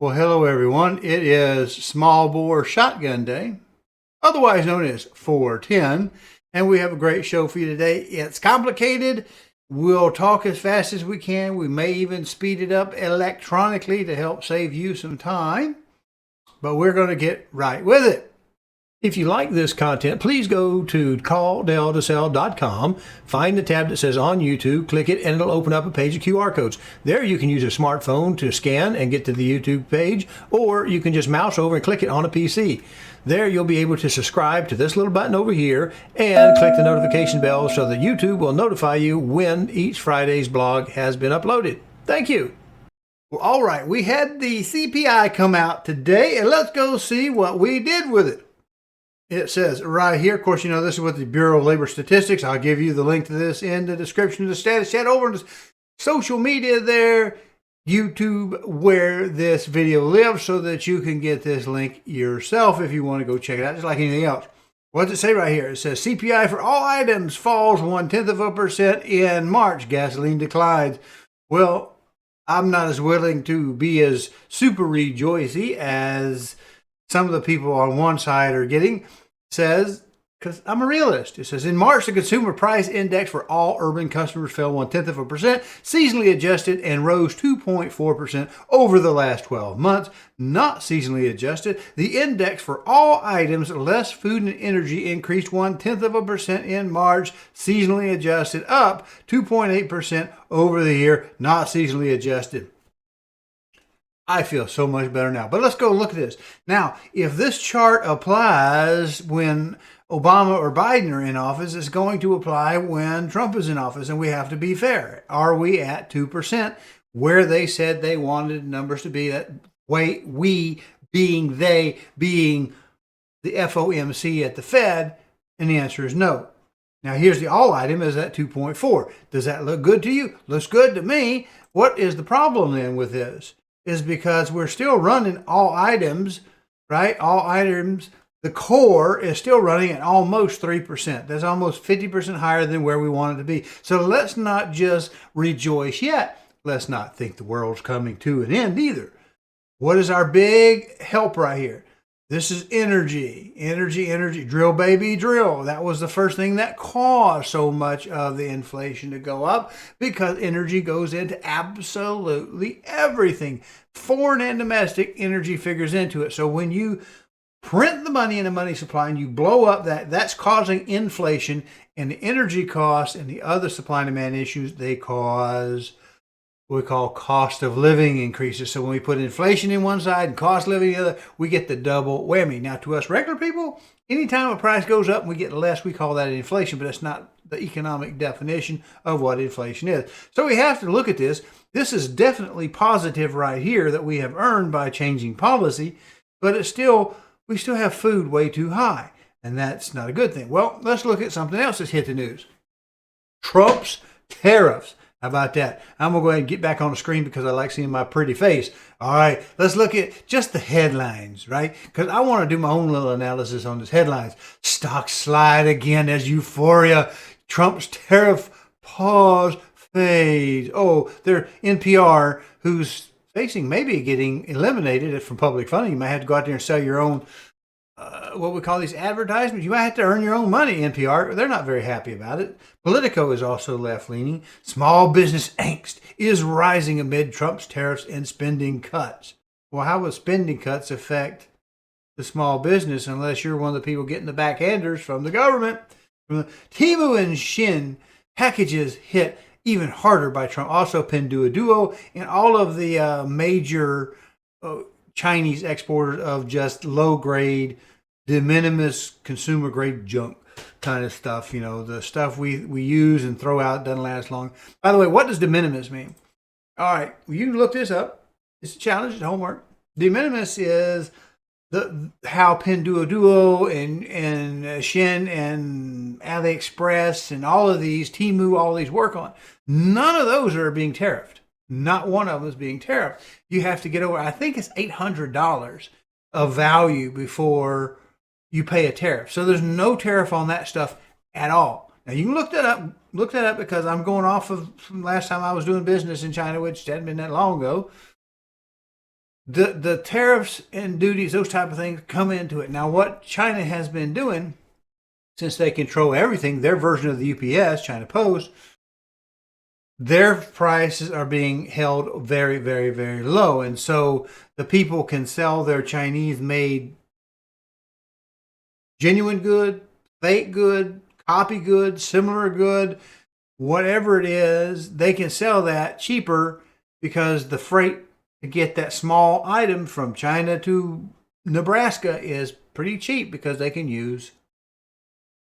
Well, hello everyone. It is small bore shotgun day, otherwise known as 410, and we have a great show for you today. It's complicated. We'll talk as fast as we can. We may even speed it up electronically to help save you some time, but we're going to get right with it. If you like this content, please go to CallDelToSell.com, find the tab that says on YouTube, click it, and it'll open up a page of QR codes. There you can use a smartphone to scan and get to the YouTube page, or you can just mouse over and click it on a PC. There you'll be able to subscribe to this little button over here and click the notification bell so that YouTube will notify you when each Friday's blog has been uploaded. Thank you. Well, all right, we had the CPI come out today, and let's go see what we did with it. It says right here, of course, you know, this is with the Bureau of Labor Statistics. I'll give you the link to this in the description of the status chat over to social media there, YouTube, where this video lives, so that you can get this link yourself if you want to go check it out, just like anything else. What does it say right here? It says CPI for all items falls 0.1% in March. Gasoline declines. Well, I'm not as willing to be as super rejoicey as some of the people on one side are getting. Says, because I'm a realist, it says in March the consumer price index for all urban customers fell 0.1%, seasonally adjusted, and rose 2.4% over the last 12 months. Not seasonally adjusted, the index for all items less food and energy increased 0.1% in March, seasonally adjusted, up 2.8% over the year, not seasonally adjusted. I feel so much better now. But let's go look at this. Now, if this chart applies when Obama or Biden are in office, it's going to apply when Trump is in office, and we have to be fair. Are we at 2%, where they said they wanted numbers to be? That way, we being they, being the FOMC at the Fed, and the answer is no. Now, here's the all item is at 2.4. Does that look good to you? Looks good to me. What is the problem then with this? Is because we're still running all items, right? All items, the core is still running at almost 3%. That's almost 50% higher than where we want it to be. So let's not just rejoice yet. Let's not think the world's coming to an end either. What is our big help right here? This is energy, energy, drill baby, drill. That was the first thing that caused so much of the inflation to go up, because energy goes into absolutely everything. Foreign and domestic energy figures into it. So when you print the money in a money supply and you blow up that's causing inflation, and the energy costs and the other supply and demand issues, they cause what we call cost of living increases. So when we put inflation in one side and cost of living the other, we get the double whammy. Now, to us regular people, anytime a price goes up and we get less, we call that inflation, but it's not the economic definition of what inflation is. So we have to look at this. This is definitely positive right here that we have earned by changing policy, but it's still, we still have food way too high, and that's not a good thing. Well, let's look at something else that's hit the news. Trump's tariffs. How about that? I'm going to go ahead and get back on the screen because I like seeing my pretty face. All right, let's look at just the headlines, right? Because I want to do my own little analysis on these headlines. Stocks slide again as euphoria. Trump's tariff pause fades. Oh, they're NPR, who's facing maybe getting eliminated from public funding. You might have to go out there and sell your own what we call these advertisements. You might have to earn your own money, NPR. They're not very happy about it. Politico is also left-leaning. Small business angst is rising amid Trump's tariffs and spending cuts. Well, how will spending cuts affect the small business unless you're one of the people getting the backhanders from the government? Temu and Shin packages hit even harder by Trump. Also, Pinduoduo and all of the major Chinese exporters of just low-grade, de minimis, consumer-grade junk kind of stuff. You know, the stuff we use and throw out doesn't last long. By the way, what does de minimis mean? All right, well, you can look this up. It's a challenge, it's homework. De minimis is how Pinduoduo and Shin and AliExpress and all of these, Temu, all these work on. None of those are being tariffed. Not one of them is being tariffed. You have to get over, I think it's $800 of value before you pay a tariff. So there's no tariff on that stuff at all. Now you can look that up because I'm going off of from last time I was doing business in China, which hadn't been that long ago. the tariffs and duties, those type of things come into it. Now, what China has been doing, since they control everything, their version of the UPS, China Post, their prices are being held very, very, very low. And so the people can sell their Chinese-made genuine good, fake good, copy good, similar good, whatever it is, they can sell that cheaper because the freight to get that small item from China to Nebraska is pretty cheap because they can use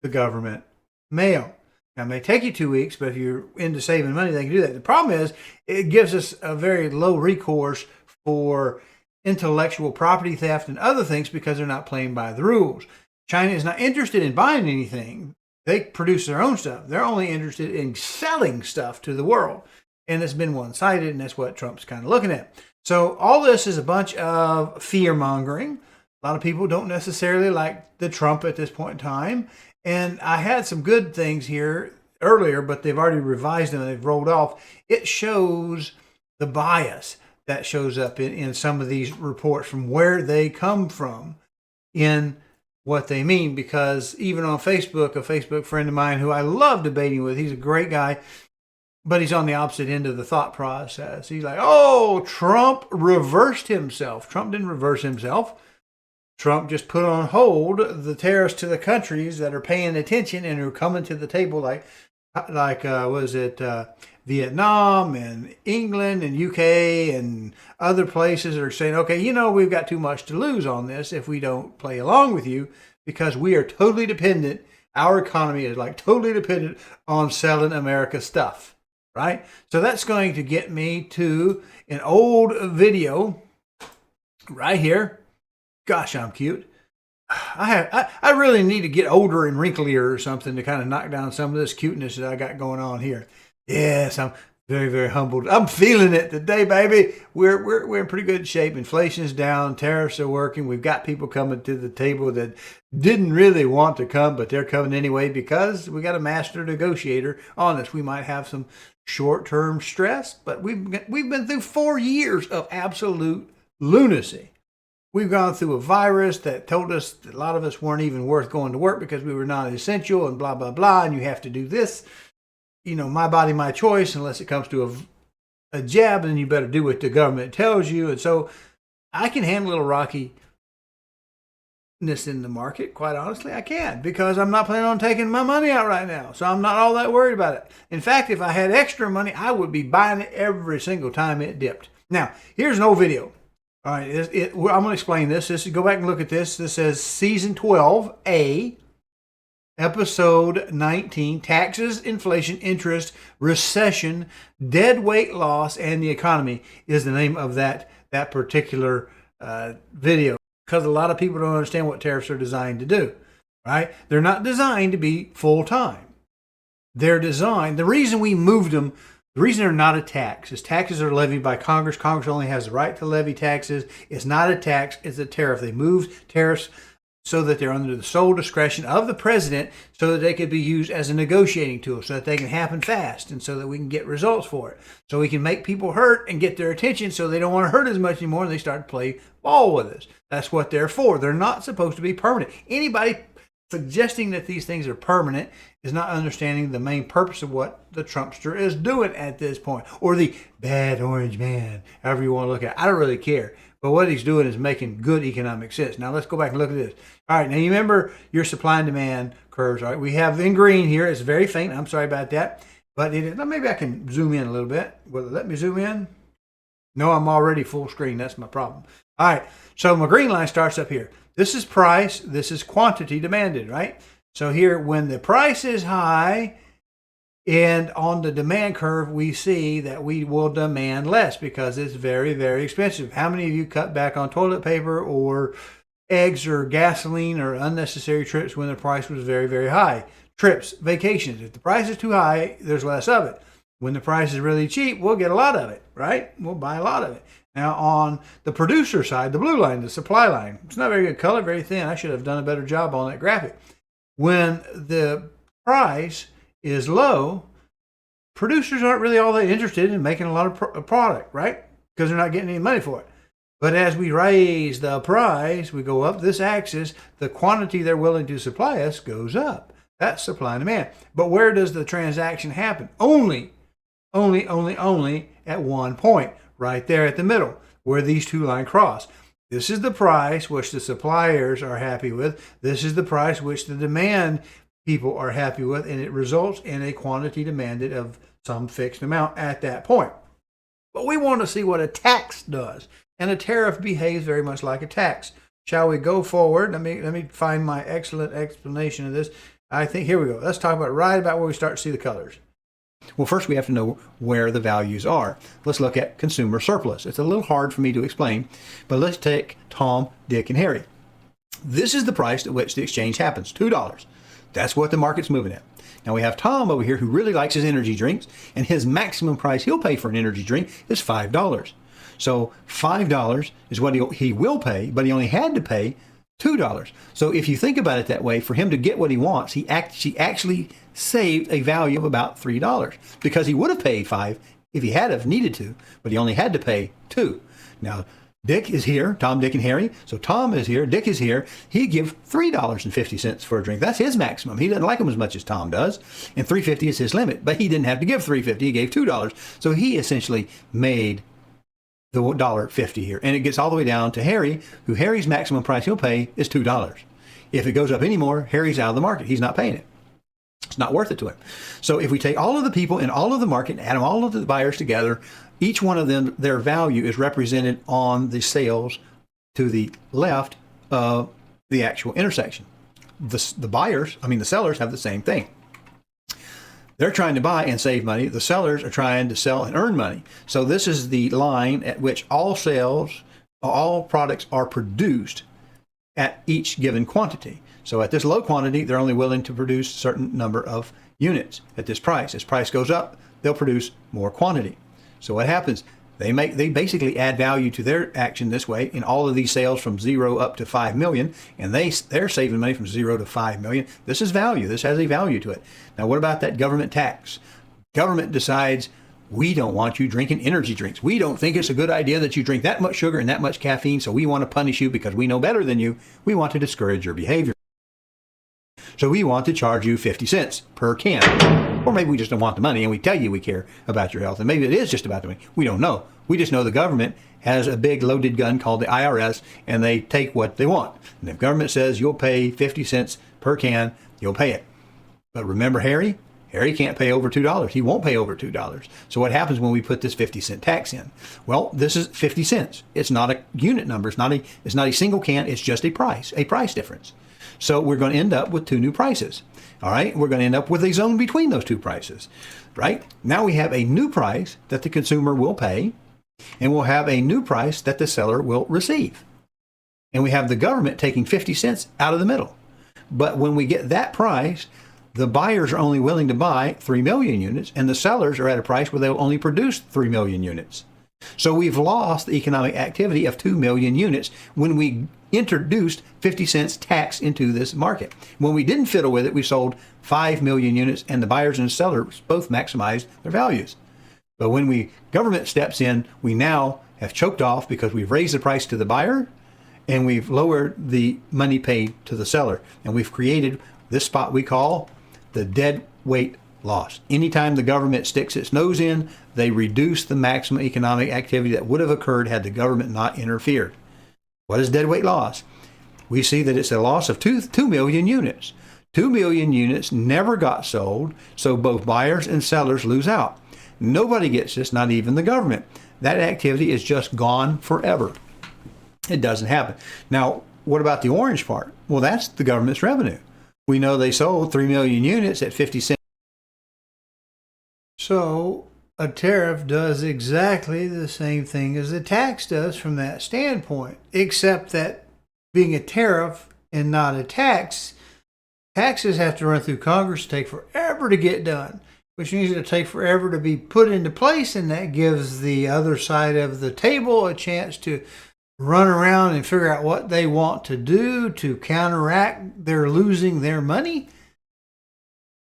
the government mail. Now, it may take you 2 weeks, but if you're into saving money, they can do that. The problem is it gives us a very low recourse for intellectual property theft and other things because they're not playing by the rules. China is not interested in buying anything. They produce their own stuff. They're only interested in selling stuff to the world. And it's been one-sided, and that's what Trump's kind of looking at. So all this is a bunch of fear-mongering. A lot of people don't necessarily like the Trump at this point in time. And I had some good things here earlier, but they've already revised them and they've rolled off. It shows the bias that shows up in some of these reports from where they come from in what they mean. Because even on Facebook, a Facebook friend of mine who I love debating with, he's a great guy, but he's on the opposite end of the thought process. He's like, oh, Trump reversed himself. Trump didn't reverse himself. Trump just put on hold the tariffs to the countries that are paying attention and are coming to the table like Vietnam and England and UK and other places are saying, okay, we've got too much to lose on this if we don't play along with you because we are totally dependent. Our economy is like totally dependent on selling America stuff, right? So that's going to get me to an old video right here. Gosh, I'm cute. I really need to get older and wrinklier or something to kind of knock down some of this cuteness that I got going on here. Yes, I'm very, very humbled. I'm feeling it today, baby. We're in pretty good shape. Inflation's down. Tariffs are working. We've got people coming to the table that didn't really want to come, but they're coming anyway because we got a master negotiator on us. We might have some short-term stress, but we've been through 4 years of absolute lunacy. We've gone through a virus that told us that a lot of us weren't even worth going to work because we were not essential and blah, blah, blah. And you have to do this, my body, my choice, unless it comes to a jab, and you better do what the government tells you. And so I can handle a little rockiness in the market. Quite honestly, I can because I'm not planning on taking my money out right now. So I'm not all that worried about it. In fact, if I had extra money, I would be buying it every single time it dipped. Now, here's an old video. All right, I'm going to explain this. Go back and look at this. This says Season 12A, Episode 19, Taxes, Inflation, Interest, Recession, Dead Weight Loss, and the Economy is the name of that particular video. Because a lot of people don't understand what tariffs are designed to do, right? They're not designed to be full-time. They're designed, the reason we moved them, the reason they're not a tax is taxes are levied by Congress. Congress only has the right to levy taxes. It's not a tax, it's a tariff. They moved tariffs so that they're under the sole discretion of the president so that they could be used as a negotiating tool so that they can happen fast and so that we can get results for it. So we can make people hurt and get their attention so they don't want to hurt as much anymore and they start to play ball with us. That's what they're for. They're not supposed to be permanent. Anybody suggesting that these things are permanent is not understanding the main purpose of what the Trumpster is doing at this point, or the bad orange man, however you want to look at it. I don't really care. But what he's doing is making good economic sense. Now let's go back and look at this. All right, now you remember your supply and demand curves, right? We have in green here. It's very faint. I'm sorry about that. But maybe I can zoom in a little bit. Will it let me zoom in? No, I'm already full screen. That's my problem. All right, so my green line starts up here. This is price. This is quantity demanded, right? So here, when the price is high and on the demand curve, we see that we will demand less because it's very, very expensive. How many of you cut back on toilet paper or eggs or gasoline or unnecessary trips when the price was very, very high? Trips, vacations. If the price is too high, there's less of it. When the price is really cheap, we'll get a lot of it, right? We'll buy a lot of it. Now, on the producer side, the blue line, the supply line, it's not very good color, very thin. I should have done a better job on that graphic. When the price is low, producers aren't really all that interested in making a lot of product, right? Because they're not getting any money for it. But as we raise the price, we go up this axis, the quantity they're willing to supply us goes up. That's supply and demand. But where does the transaction happen? Only at one point, right there at the middle, where these two lines cross. This is the price which the suppliers are happy with. This is the price which the demand people are happy with, and it results in a quantity demanded of some fixed amount at that point. But we want to see what a tax does, and a tariff behaves very much like a tax. Shall we go forward? Let me find my excellent explanation of this. I think, here we go. Let's talk about right about where we start to see the colors. Well, first we have to know where the values are. Let's look at consumer surplus. It's a little hard for me to explain, but let's take Tom, Dick, and Harry. This is the price at which the exchange happens, $2. That's what the market's moving at. Now we have Tom over here who really likes his energy drinks, and his maximum price he'll pay for an energy drink is $5. So $5 is what he will pay, but he only had to pay $2. So if you think about it that way, for him to get what he wants, he actually saved a value of about $3, because he would have paid $5 if he had have needed to, but he only had to pay $2. Now Dick is here, Tom, Dick, and Harry. So Tom is here, Dick is here. He'd give $3.50 for a drink. That's his maximum. He doesn't like them as much as Tom does, and $3.50 is his limit. But he didn't have to give $3.50. He gave $2. So he essentially made the $1.50 here. And it gets all the way down to Harry, who Harry's maximum price he'll pay is $2. If it goes up anymore, Harry's out of the market. He's not paying it. It's not worth it to him. So if we take all of the people in all of the market and add all of the buyers together, each one of them, their value is represented on the sales to the left of the actual intersection. The sellers have the same thing. They're trying to buy and save money. The sellers are trying to sell and earn money. So this is the line at which all products are produced at each given quantity. So at this low quantity, they're only willing to produce a certain number of units at this price. As price goes up, they'll produce more quantity. So what happens? They basically add value to their action this way in all of these sales from 0 up to 5 million, and they're saving money from 0 to 5 million. This is value. This has a value to it. Now, what about that government tax? Government decides, we don't want you drinking energy drinks. We don't think it's a good idea that you drink that much sugar and that much caffeine, so we want to punish you because we know better than you. We want to discourage your behavior. So we want to charge you 50 cents per can. Or maybe we just don't want the money and we tell you we care about your health. And maybe it is just about the money. We don't know. We just know the government has a big loaded gun called the IRS, and they take what they want. And if government says you'll pay 50 cents per can, you'll pay it. But remember Harry? Harry can't pay over $2. He won't pay over $2. So what happens when we put this 50-cent tax in? Well, this is 50 cents. It's not a unit number. It's not a single can. It's just a price difference. So we're going to end up with two new prices. All right, we're going to end up with a zone between those two prices, right? Now we have a new price that the consumer will pay, and we'll have a new price that the seller will receive. And we have the government taking 50 cents out of the middle. But when we get that price, the buyers are only willing to buy 3 million units, and the sellers are at a price where they'll only produce 3 million units. So we've lost the economic activity of 2 million units when we introduced 50 cents tax into this market. When we didn't fiddle with it, we sold 5 million units, and the buyers and sellers both maximized their values. But when government steps in, we now have choked off because we've raised the price to the buyer and we've lowered the money paid to the seller. And we've created this spot we call the dead weight loss. Anytime the government sticks its nose in, they reduce the maximum economic activity that would have occurred had the government not interfered. What is dead weight loss? We see that it's a loss of 2 million units. 2 million units never got sold, so both buyers and sellers lose out. Nobody gets this, not even the government. That activity is just gone forever. It doesn't happen. Now, what about the orange part? Well, that's the government's revenue. We know they sold 3 million units at 50 cents. So a tariff does exactly the same thing as a tax does from that standpoint, except that being a tariff and not a tax, taxes have to run through Congress, take forever to get done, which means it'll take forever to be put into place, and that gives the other side of the table a chance to run around and figure out what they want to do to counteract their losing their money.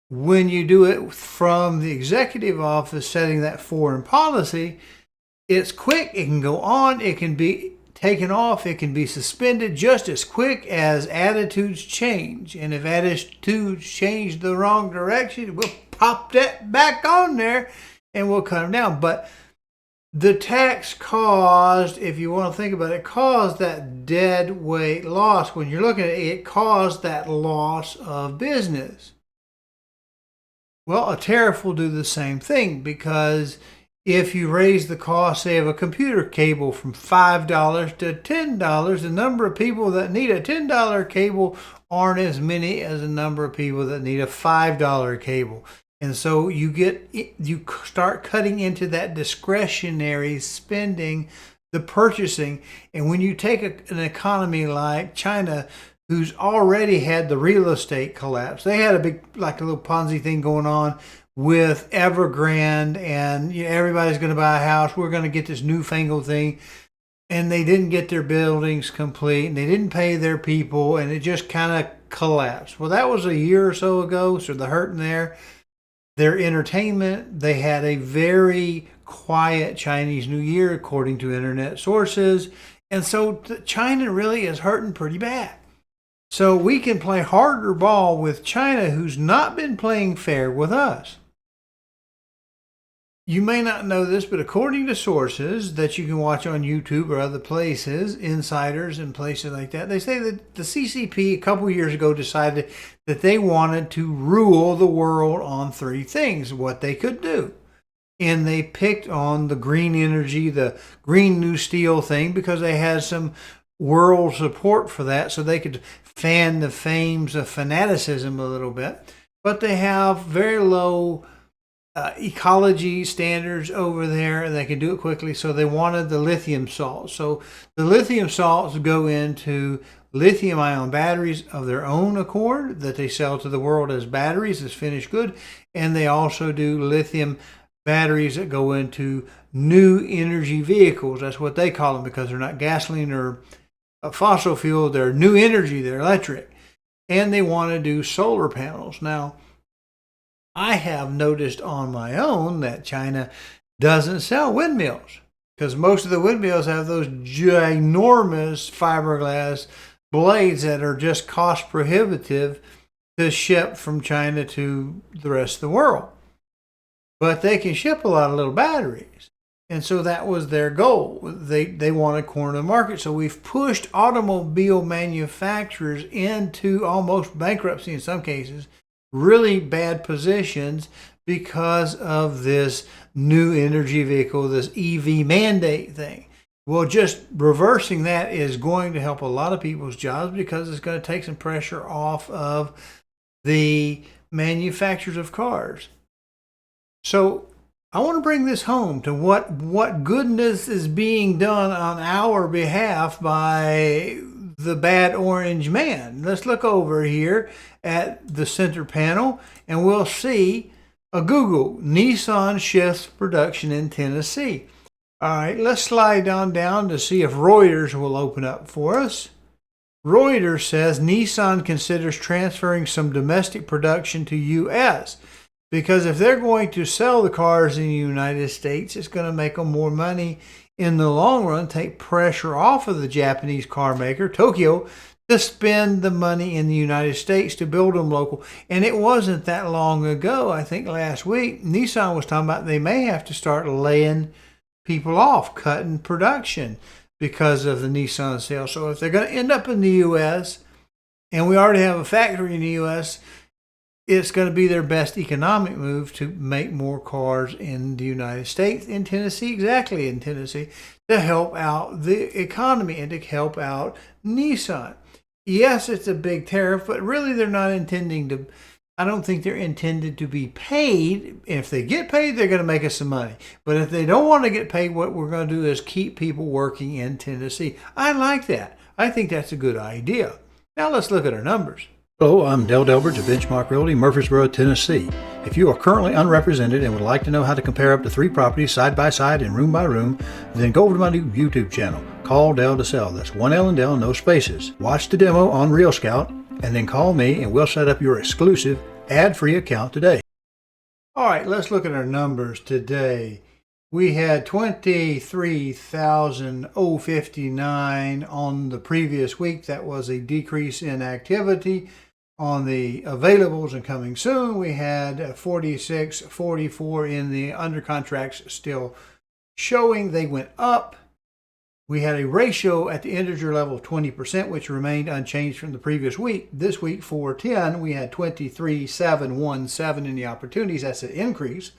When you do it from the executive office setting that foreign policy, it's quick, it can go on, it can be taken off, it can be suspended just as quick as attitudes change. And if attitudes change the wrong direction, we'll pop that back on there and we'll cut them down. But the tax caused, if you want to think about it, caused that dead weight loss. When you're looking at it, it caused that loss of business. Well, a tariff will do the same thing, because if you raise the cost, say, of a computer cable from $5 to $10, the number of people that need a $10 cable aren't as many as the number of people that need a $5 cable. And so you start cutting into that discretionary spending, the purchasing. And when you take an economy like China, who's already had the real estate collapse, they had a big, like a little Ponzi thing going on with Evergrande, and everybody's going to buy a house. We're going to get this newfangled thing. And they didn't get their buildings complete, and they didn't pay their people, and it just kind of collapsed. Well, that was a year or so ago, so the hurting there. Their entertainment, they had a very quiet Chinese New Year, according to internet sources. And so China really is hurting pretty bad. So we can play harder ball with China, who's not been playing fair with us. You may not know this, but according to sources that you can watch on YouTube or other places, insiders and places like that, they say that the CCP a couple years ago decided that they wanted to rule the world on three things, what they could do. And they picked on the green energy, the Green New Steel thing, because they had some world support for that, so they could fan the flames of fanaticism a little bit. But they have very low ecology standards over there, and they can do it quickly. So they wanted the lithium salts. So the lithium salts go into lithium ion batteries of their own accord that they sell to the world as batteries, as finished good. And they also do lithium batteries that go into new energy vehicles. That's what they call them, because they're not gasoline or fossil fuel. They're new energy. They're electric. And they want to do solar panels. Now, I have noticed on my own that China doesn't sell windmills, because most of the windmills have those ginormous fiberglass blades that are just cost prohibitive to ship from China to the rest of the world. But they can ship a lot of little batteries. And so that was their goal. They want to corner the market. So we've pushed automobile manufacturers into almost bankruptcy in some cases, really bad positions, because of this new energy vehicle, this EV mandate thing. Well, just reversing that is going to help a lot of people's jobs, because it's going to take some pressure off of the manufacturers of cars. So I want to bring this home to what goodness is being done on our behalf by the bad orange man. Let's look over here at the center panel, and we'll see a Google. Nissan shifts production in Tennessee. All right, let's slide on down to see if Reuters will open up for us. Reuters says Nissan considers transferring some domestic production to U.S. because if they're going to sell the cars in the United States, it's going to make them more money in the long run, take pressure off of the Japanese car maker, Tokyo, to spend the money in the United States to build them local. And it wasn't that long ago, I think last week, Nissan was talking about they may have to start laying people off, cutting production because of the Nissan sale. So if they're going to end up in the U.S., and we already have a factory in the U.S., it's going to be their best economic move to make more cars in the United States, in Tennessee, exactly in Tennessee, to help out the economy and to help out Nissan. Yes, it's a big tariff, but really they're not intending to, I don't think they're intended to be paid. If they get paid, they're going to make us some money. But if they don't want to get paid, what we're going to do is keep people working in Tennessee. I like that. I think that's a good idea. Now let's look at our numbers. Hello, I'm Delbridge of Benchmark Realty, Murfreesboro, Tennessee. If you are currently unrepresented and would like to know how to compare up to 3 properties side by side and room by room, then go over to my new YouTube channel, CallDelToSell. That's 1 L and Del, no spaces. Watch the demo on Real Scout, and then call me and we'll set up your exclusive ad-free account today. All right, let's look at our numbers today. We had 23,059 on the previous week. That was a decrease in activity. On the availables and coming soon, we had 4644 in the under contracts still showing. They went up. We had a ratio at the integer level of 20%, which remained unchanged from the previous week. This week, 410, we had 23,717 in the opportunities. That's an increase.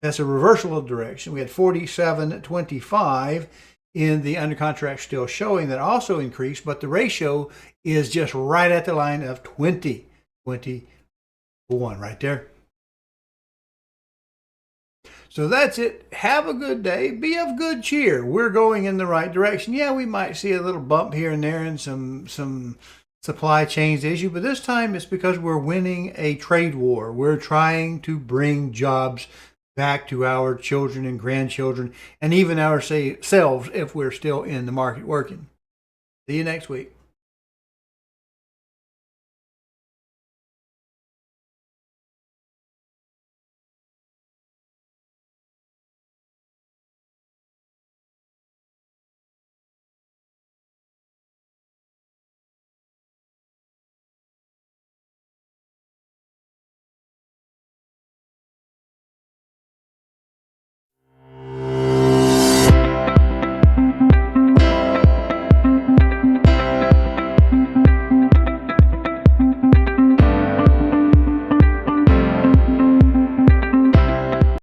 That's a reversal of direction. We had 4725 in the under contract still showing. That also increased, but the ratio is just right at the line of 20 to 1 right there. So that's it. Have a good day. Be of good cheer. We're going in the right direction. Yeah, we might see a little bump here and there and some supply chains issue, but this time it's because we're winning a trade war. We're trying to bring jobs back to our children and grandchildren, and even ourselves if we're still in the market working. See you next week.